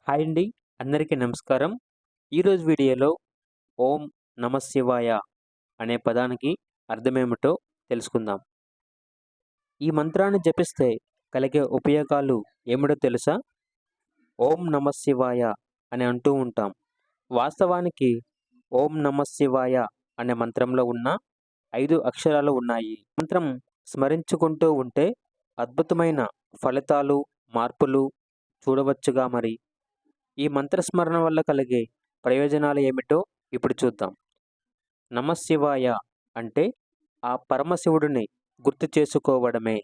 Hi అండి. అందరికీ నమస్కారం. ఈరోజు వీడియోలో ఓం నమఃశివాయ అనే పదానికి అర్థమేమిటో తెలుసుకుందాం. ఈ మంత్రాన్ని జపిస్తే కలిగే ఉపయోగాలు ఏమిటో తెలుసా? ఓం నమఃశివాయ అని అంటూ ఉంటాం. వాస్తవానికి ఓం నమఃశివాయ అనే మంత్రంలో ఉన్న 5 అక్షరాలు ఉన్నాయి. మంత్రం స్మరించుకుంటూ ఉంటే అద్భుతమైన ఫలితాలు, మార్పులు చూడవచ్చుగా మరి. ఈ మంత్రస్మరణ వల్ల కలిగే ప్రయోజనాలు ఏమిటో ఇప్పుడు చూద్దాం. నమఃశివాయ అంటే ఆ పరమశివుడిని గుర్తు చేసుకోవడమే.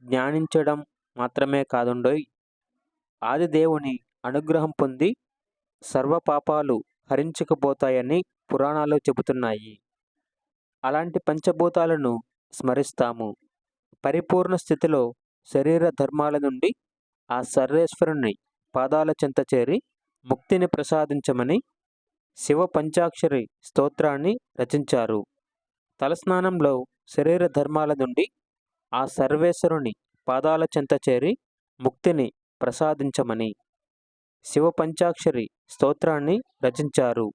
ధ్యానించడం మాత్రమే కాదుండోయ్. ఆదిదేవుని అనుగ్రహం పొంది సర్వ పాపాలు హరించుకుపోతాయని పురాణాలు చెబుతున్నాయి. అలాంటి పంచభూతాలను స్మరిస్తాము. పరిపూర్ణ స్థితిలో శరీర ధర్మాల నుండి ఆ సర్వేశ్వరుని పాదాల చెంత చేరి ముక్తిని ప్రసాదించమని శివ పంచాక్షరి స్తోత్రాన్ని రచించారు. తలస్నానంలో శరీర ధర్మాల నుండి ఆ సర్వేశ్వరుని పాదాల చెంత చేరి ముక్తిని ప్రసాదించమని శివ పంచాక్షరి స్తోత్రాన్ని రచించారు.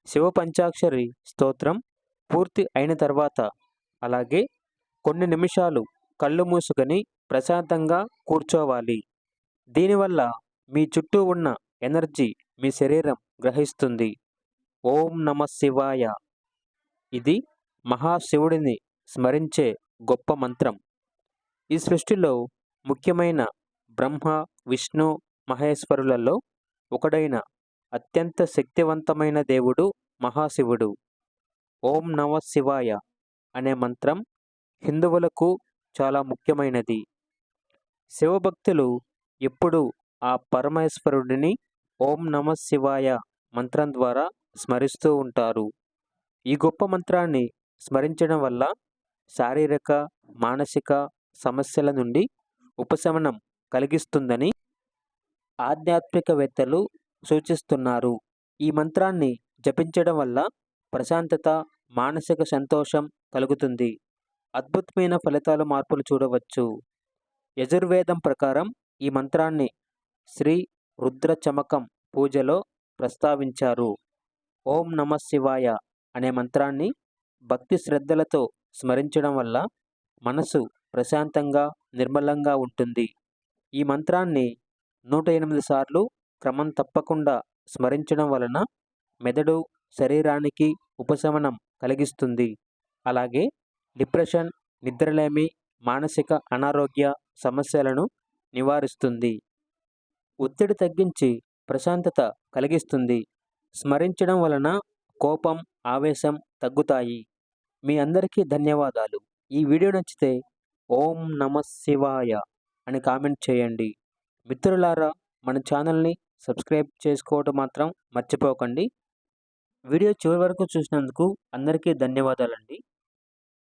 శివ పంచాక్షరి స్తోత్రం పూర్తి అయిన తర్వాత అలాగే కొన్ని నిమిషాలు కళ్ళు మూసుకొని ప్రశాంతంగా కూర్చోవాలి. దీనివల్ల మీ చుట్టూ ఉన్న ఎనర్జీ మీ శరీరం గ్రహిస్తుంది. ఓం నమఃశివాయ. ఇది మహాశివుడిని స్మరించే గొప్ప మంత్రం. ఈ సృష్టిలో ముఖ్యమైన బ్రహ్మ, విష్ణు, మహేశ్వరులలో ఒకడైన అత్యంత శక్తివంతమైన దేవుడు మహాశివుడు. ఓం నమఃశివాయ అనే మంత్రం హిందువులకు చాలా ముఖ్యమైనది. శివభక్తులు ఎప్పుడూ ఆ పరమేశ్వరుడిని ఓం నమఃశివాయ మంత్రం ద్వారా స్మరిస్తూ ఉంటారు. ఈ గొప్ప మంత్రాన్ని స్మరించడం వల్ల శారీరక, మానసిక సమస్యల నుండి ఉపశమనం కలిగిస్తుందని ఆధ్యాత్మికవేత్తలు సూచిస్తున్నారు. ఈ మంత్రాన్ని జపించడం వల్ల ప్రశాంతత, మానసిక సంతోషం కలుగుతుంది. అద్భుతమైన ఫలితాలు, మార్పులు చూడవచ్చు. యజుర్వేదం ప్రకారం ఈ మంత్రాన్ని శ్రీ రుద్ర చమకం పూజలో ప్రస్తావించారు. ఓం నమఃశివాయ అనే మంత్రాన్ని భక్తి శ్రద్ధలతో స్మరించడం వల్ల మనసు ప్రశాంతంగా, నిర్మలంగా ఉంటుంది. ఈ మంత్రాన్ని 108 సార్లు క్రమం తప్పకుండా స్మరించడం వలన మెదడు, శరీరానికి ఉపశమనం కలిగిస్తుంది. అలాగే డిప్రెషన్, నిద్రలేమి, మానసిక అనారోగ్య సమస్యలను నివారిస్తుంది. ఒత్తిడి తగ్గించి ప్రశాంతత కలిగిస్తుంది. స్మరించడం వలన కోపం, ఆవేశం తగ్గుతాయి. మీ అందరికీ ధన్యవాదాలు. ఈ వీడియో నచ్చితే ఓం నమఃశివాయ అని కామెంట్ చేయండి. మిత్రులారా, మన ఛానల్ని సబ్స్క్రైబ్ చేసుకోవడం మాత్రం మర్చిపోకండి. వీడియో చివరి వరకు చూసినందుకు అందరికీ ధన్యవాదాలండి.